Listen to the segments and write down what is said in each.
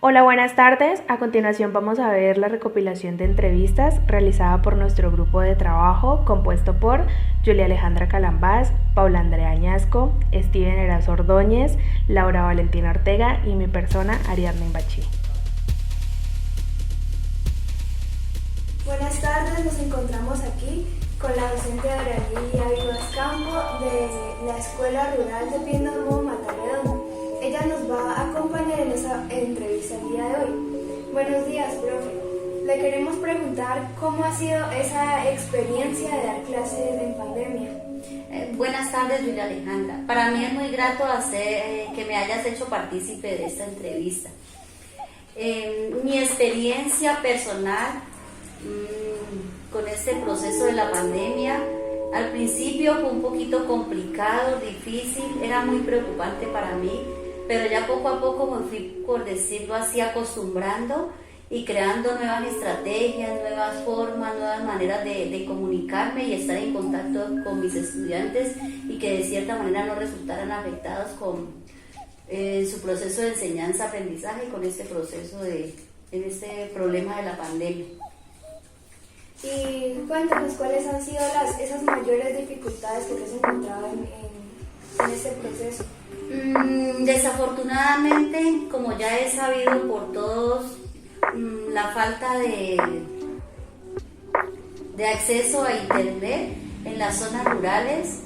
Hola, buenas tardes. A continuación vamos a ver la recopilación de entrevistas realizada por nuestro grupo de trabajo compuesto por Julia Alejandra Calambás, Paula Andrea Añasco, Steven Erazo Ordóñez, Laura Valentina Ortega y mi persona, Ariadna Imbachi. Buenas tardes, nos encontramos aquí con la docente Aurelía Vivas Campo de la Escuela Rural de Piendamó, Mataredón. Ella nos va a acompañar en esta entrevista el día de hoy. Buenos días, profe. Le queremos preguntar cómo ha sido esa experiencia de dar clases en pandemia. Buenas tardes, Julia Alejandra. Para mí es muy grato que me hayas hecho partícipe de esta entrevista. Mi experiencia personal con este proceso de la pandemia, al principio fue un poquito complicado, difícil, era muy preocupante para mí, pero ya poco a poco me fui, por decirlo así, acostumbrando y creando nuevas estrategias, nuevas formas, nuevas maneras de comunicarme y estar en contacto con mis estudiantes y que de cierta manera no resultaran afectados con su proceso de enseñanza-aprendizaje con este proceso en este problema de la pandemia. Y cuéntanos cuáles han sido esas mayores dificultades que te has encontrado en este proceso. Desafortunadamente, como ya he sabido por todos, la falta de acceso a internet en las zonas rurales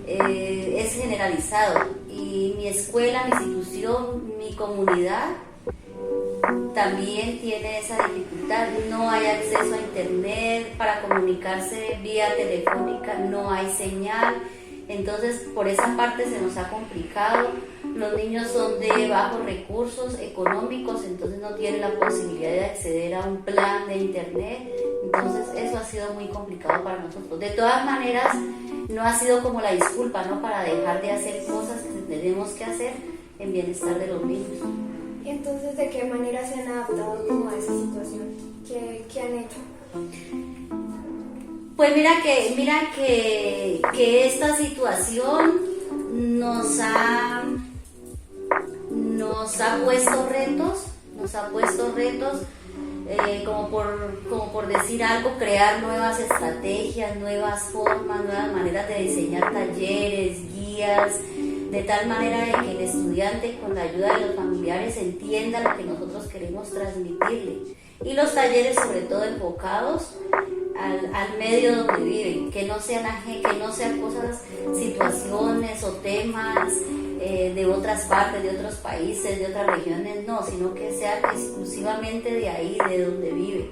es generalizado, y mi escuela, mi institución, mi comunidad también tiene esa dificultad. No hay acceso a internet, para comunicarse vía telefónica no hay señal, entonces por esa parte se nos ha complicado. Los niños son de bajos recursos económicos, entonces no tienen la posibilidad de acceder a un plan de internet, entonces eso ha sido muy complicado para nosotros. De todas maneras, no ha sido como la disculpa, ¿no?, para dejar de hacer cosas que tenemos que hacer en bienestar de los niños. ¿Y entonces de qué manera se han adaptado como a esa situación? ¿Qué han hecho? Pues mira que esta situación nos ha puesto retos, como por decir algo, crear nuevas estrategias, nuevas formas, nuevas maneras de diseñar talleres, guías, de tal manera de que el estudiante, con la ayuda de los familiares, entienda lo que nosotros queremos transmitirle. Y los talleres, sobre todo, enfocados al medio donde viven, que no sean cosas, situaciones o temas de otras partes, de otros países, de otras regiones, no, sino que sea exclusivamente de ahí, de donde vive,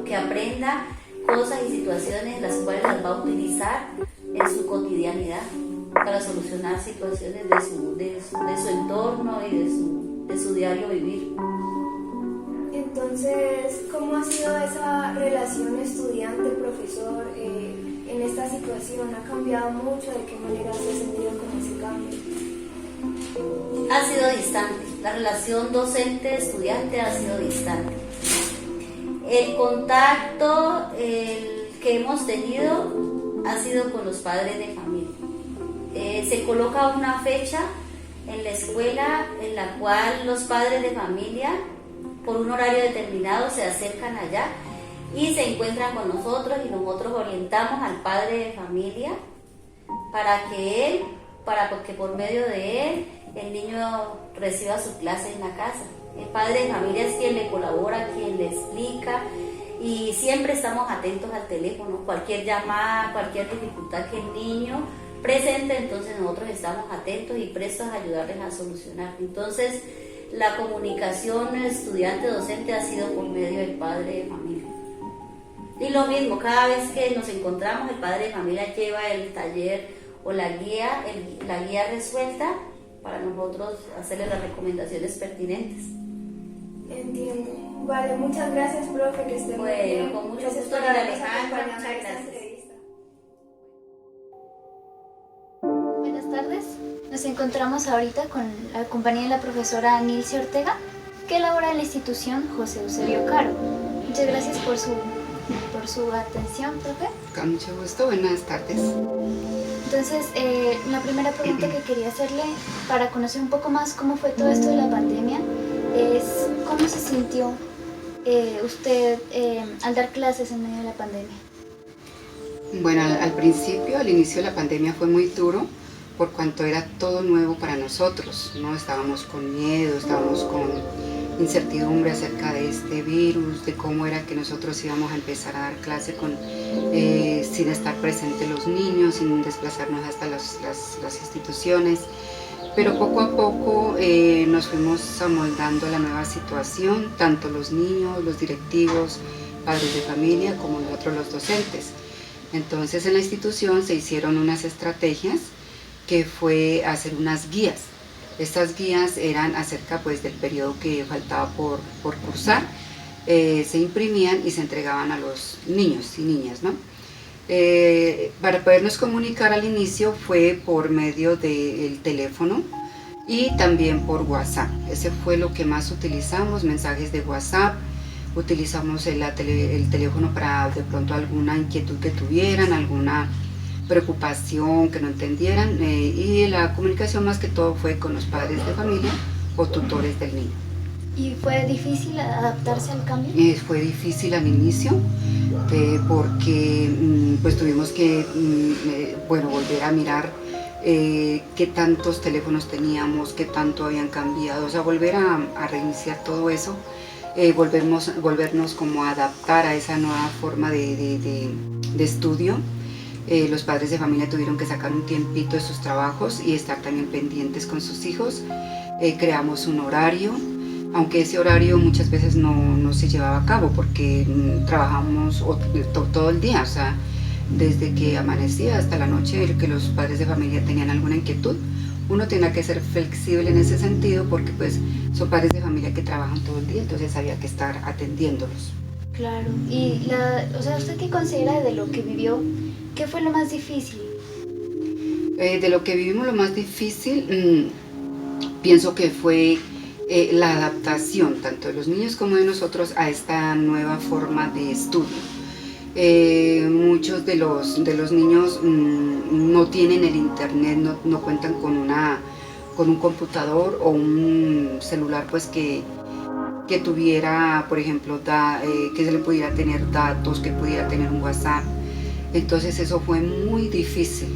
que aprenda cosas y situaciones las cuales las va a utilizar en su cotidianidad para solucionar situaciones de su entorno y de su diario vivir. Entonces, ¿cómo ha sido esa relación estudiante-profesor en esta situación? ¿Ha cambiado mucho? ¿De qué manera se ha sentido con ese cambio? Ha sido distante. La relación docente-estudiante ha sido distante. El contacto que hemos tenido ha sido con los padres de familia. Se coloca una fecha en la escuela en la cual los padres de familia, por un horario determinado, se acercan allá y se encuentran con nosotros, y nosotros orientamos al padre de familia para que por medio de él el niño reciba su clase en la casa. El padre de familia es quien le colabora, quien le explica, y siempre estamos atentos al teléfono. Cualquier llamada, cualquier dificultad que el niño presente, entonces nosotros estamos atentos y prestos a ayudarles a solucionar. Entonces, la comunicación estudiante-docente ha sido por medio del padre de familia. Y lo mismo, cada vez que nos encontramos, el padre de familia lleva el taller o la guía resuelta para nosotros hacerle las recomendaciones pertinentes. Entiendo. Vale, muchas gracias, profe, que esté muy bien. Con mucho Gracias gusto, por Lina habernos Alejandra, acompañado muchas en esta gracias. entrevista. Buenas tardes, nos encontramos ahorita con la compañía de la profesora Nilce Ortega, que labora en la institución José Eusebio Caro. Muchas gracias por su atención, profe. Con mucho gusto, buenas tardes. Entonces, la primera pregunta que quería hacerle para conocer un poco más cómo fue todo esto de la pandemia es se sintió usted al dar clases en medio de la pandemia? Bueno, al principio, al inicio de la pandemia fue muy duro por cuanto era todo nuevo para nosotros, ¿no? Estábamos con miedo, estábamos con incertidumbre acerca de este virus, de cómo era que nosotros íbamos a empezar a dar clase sin estar presentes los niños, sin desplazarnos hasta las instituciones. Pero poco a poco nos fuimos amoldando a la nueva situación, tanto los niños, los directivos, padres de familia, como nosotros los docentes. Entonces en la institución se hicieron unas estrategias que fue hacer unas guías. Estas guías eran acerca pues del periodo que faltaba por cursar, se imprimían y se entregaban a los niños y niñas, ¿no? Para podernos comunicar al inicio fue por medio del teléfono y también por WhatsApp. Ese fue lo que más utilizamos, mensajes de WhatsApp. Utilizamos el teléfono para de pronto alguna inquietud que tuvieran, alguna preocupación que no entendieran, y la comunicación más que todo fue con los padres de familia o tutores del niño. ¿Y fue difícil adaptarse al cambio? Fue difícil al inicio porque pues tuvimos que volver a mirar qué tantos teléfonos teníamos, qué tanto habían cambiado, o sea, volver a reiniciar todo eso. Volvernos como a adaptar a esa nueva forma de estudio. Los padres de familia tuvieron que sacar un tiempito de sus trabajos y estar también pendientes con sus hijos. Creamos un horario, aunque ese horario muchas veces no se llevaba a cabo porque trabajamos todo el día, o sea, desde que amanecía hasta la noche, que los padres de familia tenían alguna inquietud. Uno tiene que ser flexible en ese sentido porque pues son padres de familia que trabajan todo el día, entonces había que estar atendiéndolos. Claro. Y ¿usted qué considera de lo que vivió? ¿Qué fue lo más difícil? De lo que vivimos lo más difícil, pienso que fue la adaptación tanto de los niños como de nosotros a esta nueva forma de estudio. Muchos de los niños no tienen el internet, no cuentan con un computador o un celular pues que tuviera, por ejemplo, que se le pudiera tener datos, que pudiera tener un WhatsApp. Entonces eso fue muy difícil,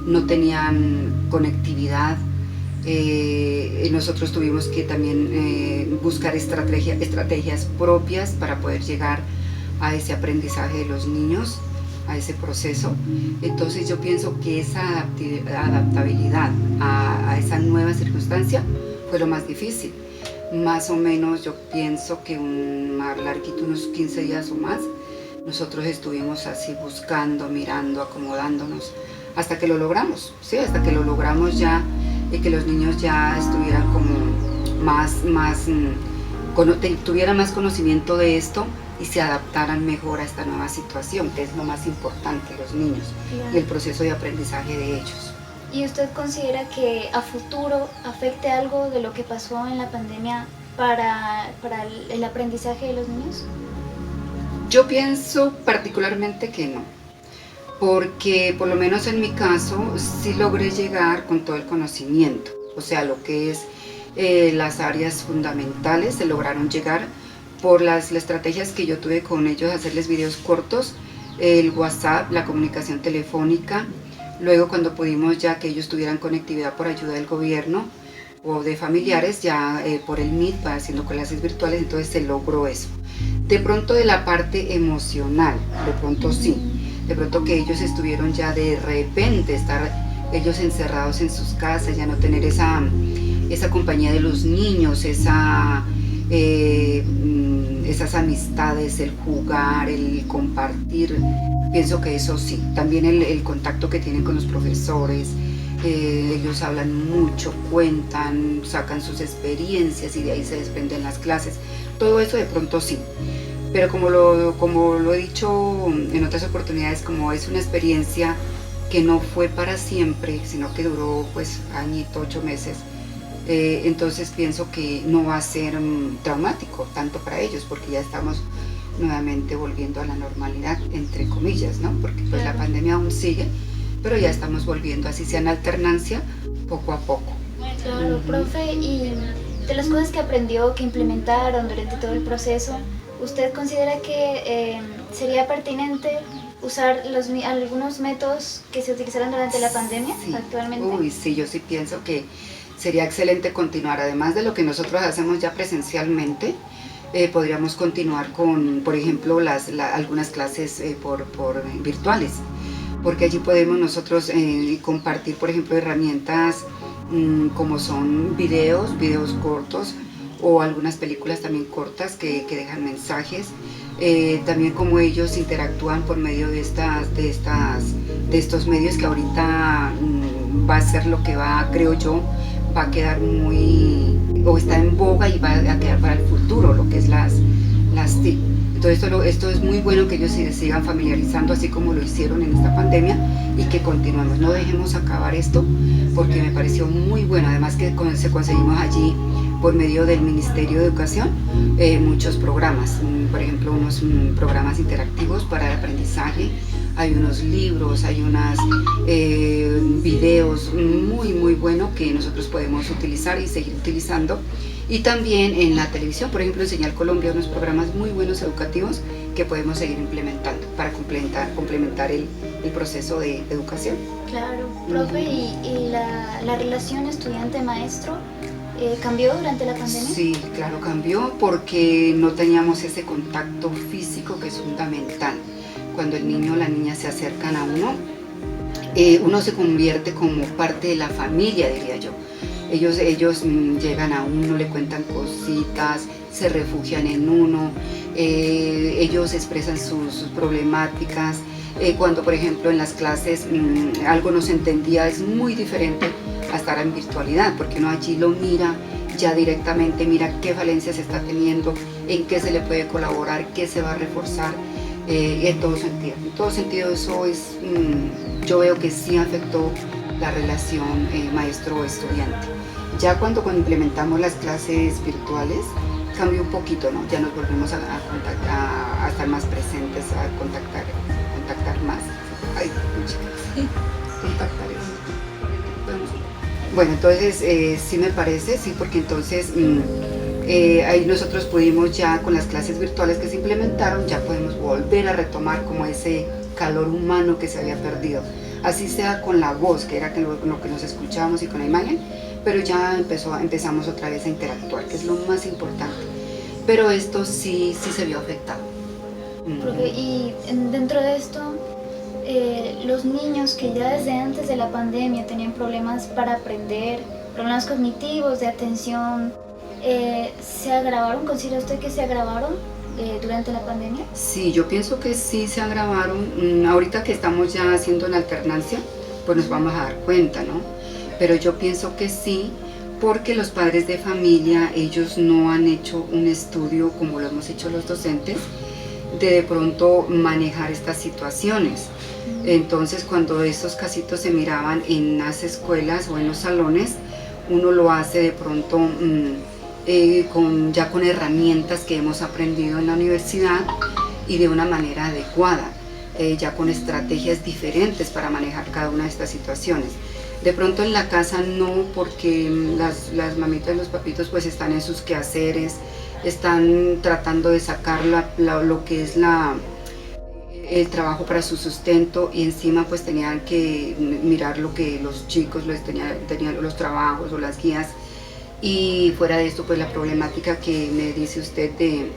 no tenían conectividad. Nosotros tuvimos que también buscar estrategias propias para poder llegar a ese aprendizaje de los niños, a ese proceso. Entonces yo pienso que esa adaptabilidad a esa nueva circunstancia fue lo más difícil. Más o menos yo pienso que unos 15 días o más, nosotros estuvimos así buscando, mirando, acomodándonos, hasta que lo logramos, ¿sí? Hasta que lo logramos ya, que los niños ya estuvieran como tuvieran más conocimiento de esto y se adaptaran mejor a esta nueva situación, que es lo más importante, los niños, claro, y el proceso de aprendizaje de ellos. ¿Y usted considera que a futuro afecte algo de lo que pasó en la pandemia para el aprendizaje de los niños? Yo pienso particularmente que no, porque por lo menos en mi caso sí logré llegar con todo el conocimiento, o sea, lo que es las áreas fundamentales se lograron llegar por las estrategias que yo tuve con ellos, hacerles videos cortos, el WhatsApp, la comunicación telefónica. Luego cuando pudimos ya que ellos tuvieran conectividad por ayuda del gobierno o de familiares, ya por el Meet, haciendo clases virtuales, entonces se logró eso. De pronto de la parte emocional, de pronto sí, de pronto que ellos estuvieron ya de repente, estar ellos encerrados en sus casas, ya no tener esa compañía de los niños, esas amistades, el jugar, el compartir. Pienso que eso sí, también el contacto que tienen con los profesores, ellos hablan mucho, cuentan, sacan sus experiencias y de ahí se desprenden las clases, todo eso de pronto sí, pero como lo he dicho en otras oportunidades, como es una experiencia que no fue para siempre, sino que duró pues añito, 8 meses, entonces pienso que no va a ser traumático tanto para ellos, porque ya estamos nuevamente volviendo a la normalidad, entre comillas, ¿no? Porque pues la pandemia aún sigue, pero ya estamos volviendo, así sea en alternancia, poco a poco. Claro, profe, y de las cosas que aprendió, que implementaron durante todo el proceso, ¿usted considera que sería pertinente usar algunos métodos que se utilizaron durante la pandemia actualmente? Uy, sí, yo sí pienso que sería excelente continuar, además de lo que nosotros hacemos ya presencialmente. Podríamos continuar con, por ejemplo, algunas clases por virtuales, porque allí podemos nosotros compartir, por ejemplo, herramientas como son videos cortos o algunas películas también cortas que dejan mensajes. También como ellos interactúan por medio de estos medios que ahorita va a ser lo que creo yo, va a quedar o está en boga y va a quedar para el futuro, lo que es las TIC. Entonces esto es muy bueno que ellos se sigan familiarizando así como lo hicieron en esta pandemia y que continuemos, no dejemos acabar esto porque me pareció muy bueno, además que conseguimos allí por medio del Ministerio de Educación muchos programas, por ejemplo unos programas interactivos para el aprendizaje, hay unos libros, hay unos videos muy buenos que nosotros podemos utilizar y seguir utilizando. Y también en la televisión, por ejemplo en Señal Colombia, unos programas muy buenos educativos que podemos seguir implementando para complementar el proceso de educación. Claro, profe, ¿y la relación estudiante-maestro cambió durante la pandemia? Sí, claro, cambió porque no teníamos ese contacto físico que es fundamental. Cuando el niño o la niña se acercan a uno, uno se convierte como parte de la familia, diría yo. Ellos llegan a uno, le cuentan cositas, se refugian en uno, ellos expresan sus problemáticas. Cuando, por ejemplo, en las clases algo no se entendía, es muy diferente a estar en virtualidad, porque uno allí lo mira ya directamente, mira qué falencias está teniendo, en qué se le puede colaborar, qué se va a reforzar, en todo sentido. En todo sentido eso es, yo veo que sí afectó la relación maestro-estudiante. Ya cuando implementamos las clases virtuales, cambió un poquito, ¿no? Ya nos volvimos a estar más presentes, a contactar más. Ay, contactar eso. Bueno, entonces sí me parece, sí, porque entonces ahí nosotros pudimos ya con las clases virtuales que se implementaron, ya podemos volver a retomar como ese calor humano que se había perdido. Así sea con la voz, que era lo que nos escuchábamos, y con la imagen, pero ya empezamos otra vez a interactuar, que es lo más importante. Pero esto sí se vio afectado. Profe, y dentro de esto, los niños que ya desde antes de la pandemia tenían problemas para aprender, problemas cognitivos, de atención, ¿se agravaron? ¿Considera usted que se agravaron durante la pandemia? Sí, yo pienso que sí se agravaron. Ahorita que estamos ya haciendo en alternancia, pues nos vamos a dar cuenta, ¿no? Pero yo pienso que sí, porque los padres de familia, ellos no han hecho un estudio como lo hemos hecho los docentes, de pronto manejar estas situaciones. Entonces, cuando estos casitos se miraban en las escuelas o en los salones, uno lo hace de pronto ya con herramientas que hemos aprendido en la universidad y de una manera adecuada, ya con estrategias diferentes para manejar cada una de estas situaciones. De pronto en la casa no, porque las mamitas y los papitos pues están en sus quehaceres, están tratando de sacar lo que es el trabajo para su sustento, y encima pues tenían que mirar lo que los chicos tenían los trabajos o las guías. Y fuera de esto, pues la problemática que me dice usted de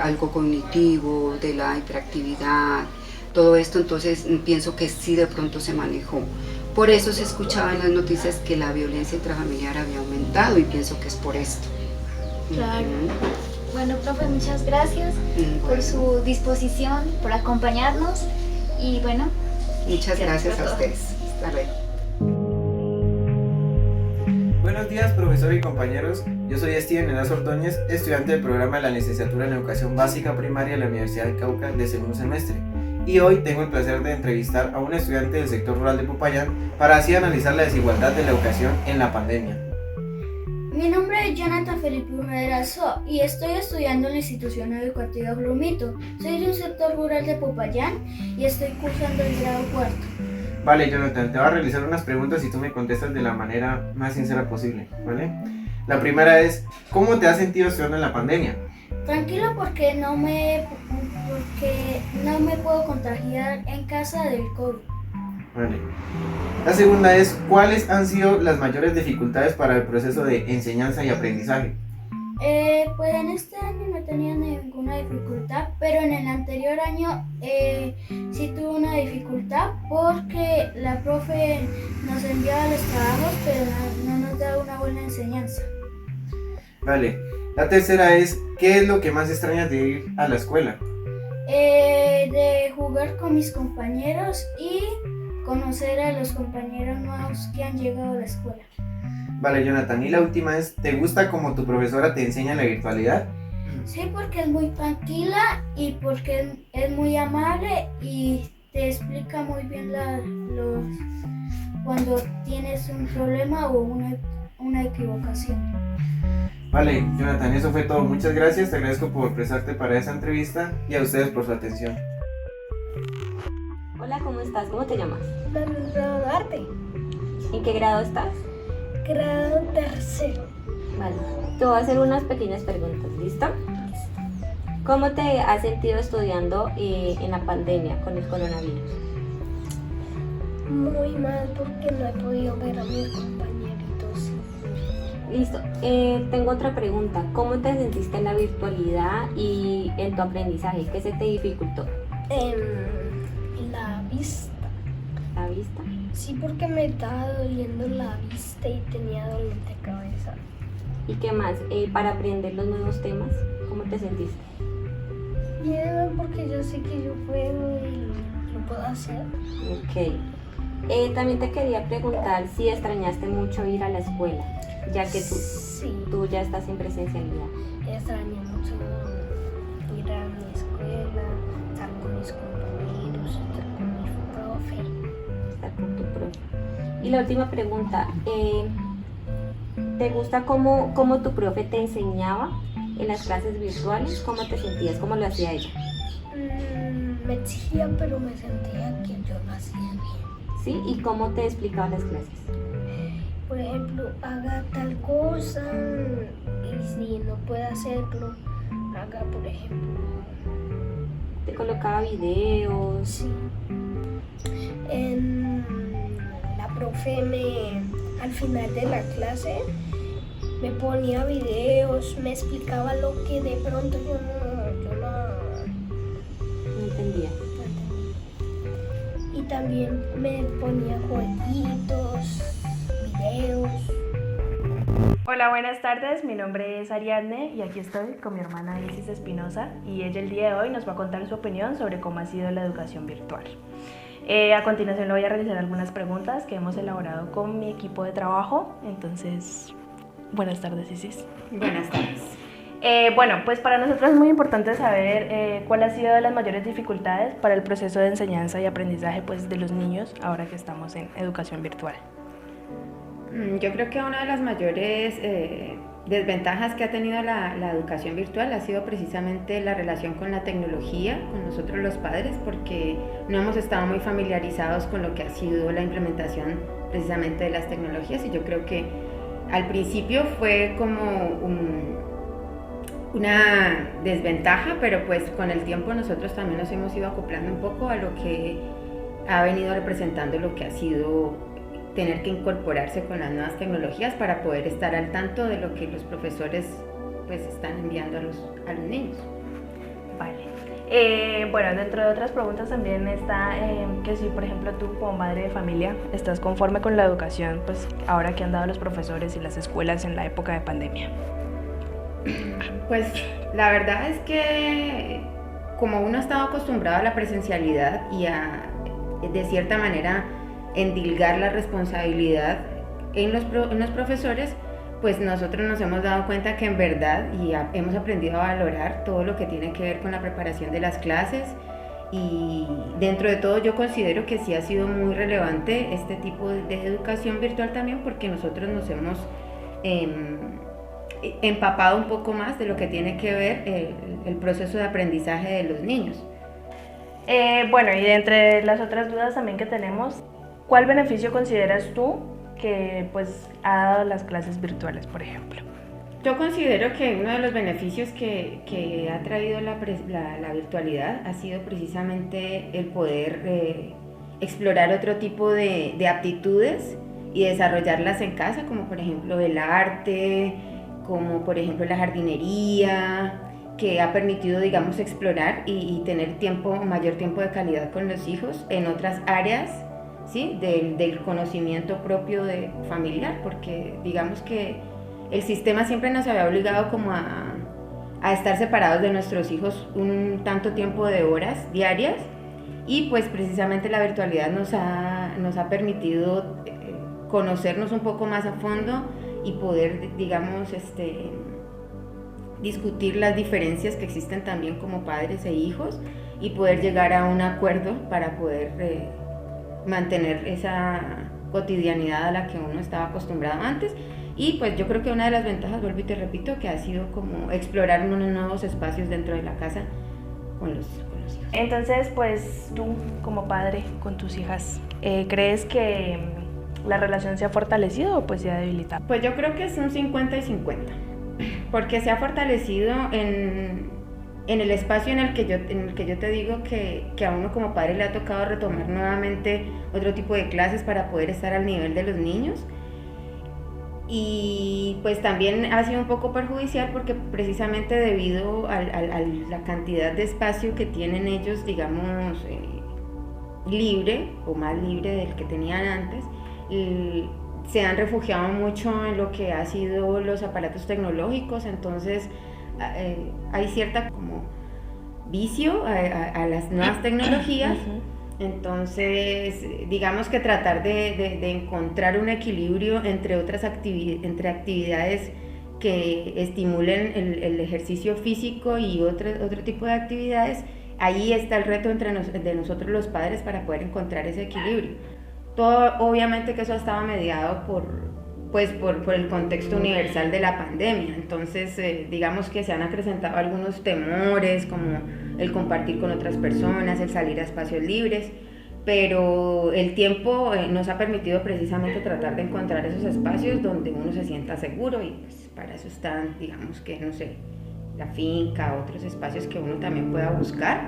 algo cognitivo, de la hiperactividad, todo esto, entonces pienso que sí de pronto se manejó. Por eso se escuchaba en las noticias que la violencia intrafamiliar había aumentado, y pienso que es por esto. Claro. Bueno, profe, muchas gracias por su disposición, por acompañarnos, y bueno. Muchas gracias a ustedes. Hasta luego. Buenos días, profesor y compañeros. Yo soy Steven Erazo Ordóñez, estudiante del programa de la licenciatura en Educación Básica Primaria de la Universidad de Cauca de segundo semestre. Y hoy tengo el placer de entrevistar a un estudiante del sector rural de Popayán para así analizar la desigualdad de la educación en la pandemia. Mi nombre es Jonathan Felipe Erazo y estoy estudiando en la institución educativa Glomito. Soy de un sector rural de Popayán y estoy cursando el grado cuarto. Vale, Jonathan, te voy a realizar unas preguntas y tú me contestas de la manera más sincera posible, ¿vale? La primera es, ¿cómo te has sentido estudiando en la pandemia? Tranquilo porque no me puedo contagiar en casa del COVID. Vale. La segunda es, ¿cuáles han sido las mayores dificultades para el proceso de enseñanza y aprendizaje? Pues en este año no tenía ninguna dificultad, pero en el anterior año sí tuve una dificultad porque la profe nos enviaba los trabajos, pero no nos daba una buena enseñanza. Vale. La tercera es, ¿qué es lo que más extrañas de ir a la escuela? De jugar con mis compañeros y conocer a los compañeros nuevos que han llegado a la escuela. Vale, Jonathan, y la última es, ¿te gusta cómo tu profesora te enseña la virtualidad? Sí, porque es muy tranquila y porque es muy amable y te explica muy bien cuando tienes un problema o una equivocación. Vale, Jonathan, eso fue todo. Muchas gracias, te agradezco por prestarte para esa entrevista y a ustedes por su atención. Hola, ¿cómo estás? ¿Cómo te llamas? Arte, ¿En qué grado estás? grado tercero. Vale, te voy a hacer unas pequeñas preguntas, ¿listo? ¿Cómo te has sentido estudiando en la pandemia con el coronavirus? Muy mal porque no he podido ver a mis compañeritos. Listo, tengo otra pregunta. ¿Cómo te sentiste en la virtualidad y en tu aprendizaje? ¿Qué se te dificultó? La vista. ¿La vista? Sí, porque me estaba doliendo la vista y tenía dolor de cabeza. ¿Y qué más? Para aprender los nuevos temas, ¿cómo te sentiste? Bien, porque yo sé que yo puedo y lo puedo hacer. Ok. También te quería preguntar si extrañaste mucho ir a la escuela, ya que Sí, tú ya estás en presencialidad. extraño mucho ir a mi escuela, estar con mis compañeros, estar con mi profe. Estar con tu profe. Y la última pregunta, ¿te gusta cómo tu profe te enseñaba en las clases virtuales? ¿Cómo te sentías? ¿Cómo lo hacía ella? Me exigía, pero me sentía que yo lo hacía bien. ¿Sí? ¿Y cómo te explicaba las clases? Por ejemplo, haga tal cosa y si no puede hacerlo, haga, por ejemplo, ¿Te colocaba videos? sí. La profe al final de la clase me ponía videos, me explicaba lo que de pronto yo no No entendía. y también me ponía jueguitos, videos. Hola, buenas tardes, mi nombre es Ariadne y aquí estoy con mi hermana Isis Espinosa y ella el día de hoy nos va a contar su opinión sobre cómo ha sido la educación virtual. A continuación le voy a realizar algunas preguntas que hemos elaborado con mi equipo de trabajo, entonces, buenas tardes Isis. Buenas tardes. Bueno, pues para nosotros es muy importante saber cuál ha sido las mayores dificultades para el proceso de enseñanza y aprendizaje pues, de los niños ahora que estamos en educación virtual. Yo creo que una de las mayores desventajas que ha tenido la educación virtual ha sido precisamente la relación con la tecnología, con nosotros los padres, porque no hemos estado muy familiarizados con lo que ha sido la implementación precisamente de las tecnologías, y yo creo que al principio fue como una desventaja, pero pues con el tiempo nosotros también nos hemos ido acoplando un poco a lo que ha venido representando lo que ha sido tener que incorporarse con las nuevas tecnologías para poder estar al tanto de lo que los profesores pues están enviando a los niños. Vale. Bueno, dentro de otras preguntas también está que si, por ejemplo, tú como madre de familia estás conforme con la educación, pues ahora que han dado los profesores y las escuelas en la época de pandemia. Pues la verdad es que como uno estaba acostumbrado a la presencialidad y a, de cierta manera, endilgar la responsabilidad en los profesores, pues nosotros nos hemos dado cuenta que en verdad hemos aprendido a valorar todo lo que tiene que ver con la preparación de las clases, y dentro de todo yo considero que sí ha sido muy relevante este tipo de educación virtual también, porque nosotros nos hemos empapado un poco más de lo que tiene que ver el proceso de aprendizaje de los niños. Bueno, y de entre las otras dudas también que tenemos, ¿Cuál beneficio consideras tú que pues ha dado las clases virtuales, por ejemplo? Yo considero que uno de los beneficios que ha traído la virtualidad ha sido precisamente el poder explorar otro tipo de aptitudes y desarrollarlas en casa, como por ejemplo el arte, como por ejemplo la jardinería, que ha permitido, digamos, explorar y tener mayor tiempo de calidad con los hijos en otras áreas, ¿sí? del conocimiento propio familiar, porque digamos que el sistema siempre nos había obligado como a estar separados de nuestros hijos un tanto tiempo de horas diarias, y pues precisamente la virtualidad nos ha permitido conocernos un poco más a fondo y poder, digamos, discutir las diferencias que existen también como padres e hijos y poder llegar a un acuerdo para poder mantener esa cotidianidad a la que uno estaba acostumbrado antes. Y pues yo creo que una de las ventajas, vuelvo y te repito, que ha sido como explorar unos nuevos espacios dentro de la casa con los hijos. Entonces, pues tú como padre con tus hijas, ¿crees que la relación se ha fortalecido o pues se ha debilitado? Pues yo creo que es un 50 y 50, porque se ha fortalecido en el espacio en el que yo te digo que a uno como padre le ha tocado retomar nuevamente otro tipo de clases para poder estar al nivel de los niños. Y pues también ha sido un poco perjudicial porque precisamente debido a la cantidad de espacio que tienen ellos, digamos, libre o más libre del que tenían antes, se han refugiado mucho en lo que ha sido los aparatos tecnológicos. Entonces hay cierta como vicio a las nuevas tecnologías. Entonces, digamos que tratar de encontrar un equilibrio entre entre actividades que estimulen el ejercicio físico y otro tipo de actividades, ahí está el reto de nosotros los padres para poder encontrar ese equilibrio. Todo, obviamente que eso estaba mediado por el contexto universal de la pandemia. Entonces, digamos que se han acrecentado algunos temores, como el compartir con otras personas, el salir a espacios libres, pero el tiempo nos ha permitido precisamente tratar de encontrar esos espacios donde uno se sienta seguro, y pues para eso están, digamos que, no sé, la finca, otros espacios que uno también pueda buscar,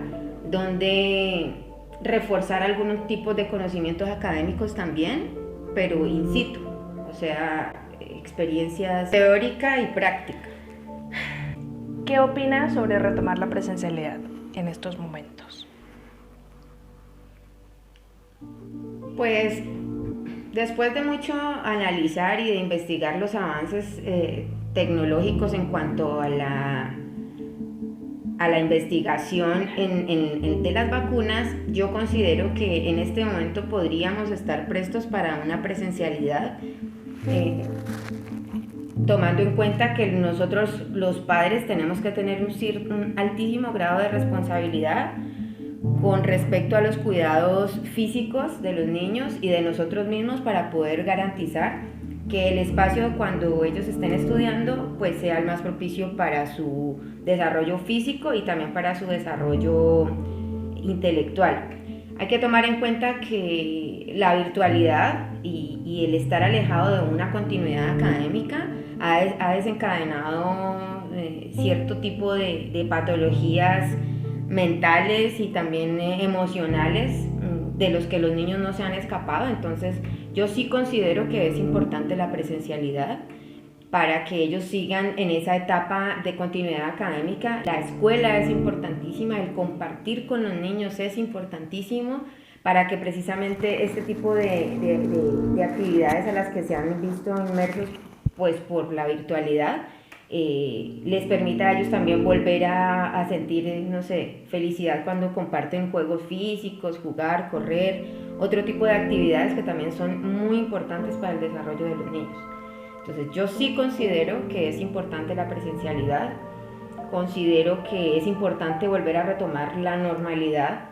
donde reforzar algunos tipos de conocimientos académicos también, pero in situ. O sea, experiencias teórica y práctica. ¿Qué opinas sobre retomar la presencialidad en estos momentos? Pues después de mucho analizar y de investigar los avances tecnológicos en cuanto a la investigación de las vacunas, yo considero que en este momento podríamos estar prestos para una presencialidad, tomando en cuenta que nosotros los padres tenemos que tener un altísimo grado de responsabilidad con respecto a los cuidados físicos de los niños y de nosotros mismos para poder garantizar que el espacio cuando ellos estén estudiando pues sea el más propicio para su desarrollo físico y también para su desarrollo intelectual. Hay que tomar en cuenta que la virtualidad y el estar alejado de una continuidad académica ha desencadenado cierto tipo de patologías mentales y también emocionales de los que los niños no se han escapado. Entonces yo sí considero que es importante la presencialidad para que ellos sigan en esa etapa de continuidad académica. La escuela es importantísima, el compartir con los niños es importantísimo para que precisamente este tipo de actividades a las que se han visto inmersos pues por la virtualidad les permita a ellos también volver a sentir, no sé, felicidad cuando comparten juegos físicos, jugar, correr, otro tipo de actividades que también son muy importantes para el desarrollo de los niños. Entonces yo sí considero que es importante la presencialidad, considero que es importante volver a retomar la normalidad,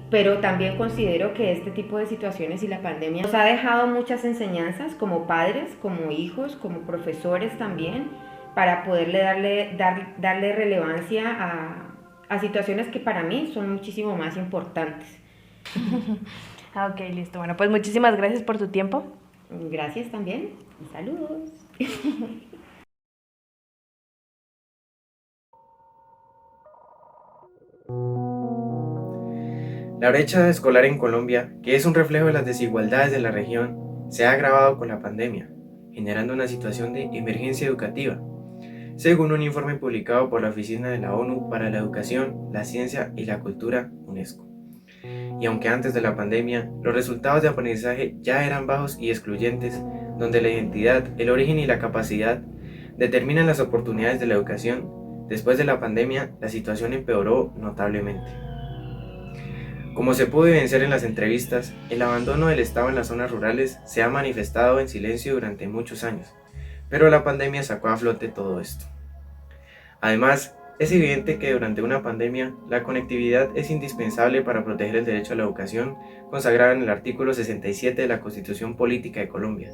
pero también considero que este tipo de situaciones y la pandemia nos ha dejado muchas enseñanzas como padres, como hijos, como profesores también, para poderle darle relevancia a situaciones que para mí son muchísimo más importantes. Ok, listo. Bueno, pues muchísimas gracias por tu tiempo. Gracias también. Saludos. La brecha escolar en Colombia, que es un reflejo de las desigualdades de la región, se ha agravado con la pandemia, generando una situación de emergencia educativa, según un informe publicado por la Oficina de la ONU para la Educación, la Ciencia y la Cultura, UNESCO. Y aunque antes de la pandemia los resultados de aprendizaje ya eran bajos y excluyentes, donde la identidad, el origen y la capacidad determinan las oportunidades de la educación, después de la pandemia la situación empeoró notablemente. Como se pudo evidenciar en las entrevistas, el abandono del Estado en las zonas rurales se ha manifestado en silencio durante muchos años, pero la pandemia sacó a flote todo esto. Además, es evidente que durante una pandemia, la conectividad es indispensable para proteger el derecho a la educación consagrado en el artículo 67 de la Constitución Política de Colombia.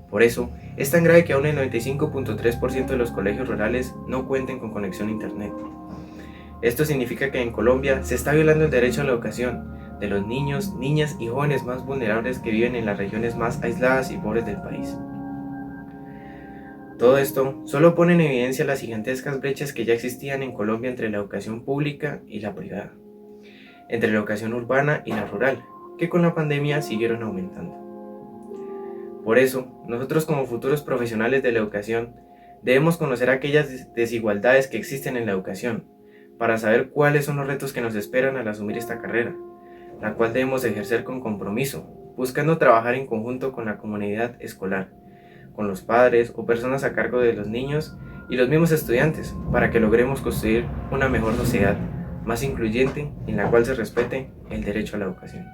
Por eso, es tan grave que aún el 95.3% de los colegios rurales no cuenten con conexión a Internet. Esto significa que en Colombia se está violando el derecho a la educación de los niños, niñas y jóvenes más vulnerables que viven en las regiones más aisladas y pobres del país. Todo esto solo pone en evidencia las gigantescas brechas que ya existían en Colombia entre la educación pública y la privada, entre la educación urbana y la rural, que con la pandemia siguieron aumentando. Por eso, nosotros como futuros profesionales de la educación debemos conocer aquellas desigualdades que existen en la educación, para saber cuáles son los retos que nos esperan al asumir esta carrera, la cual debemos ejercer con compromiso, buscando trabajar en conjunto con la comunidad escolar, con los padres o personas a cargo de los niños y los mismos estudiantes, para que logremos construir una mejor sociedad, más incluyente, en la cual se respete el derecho a la educación.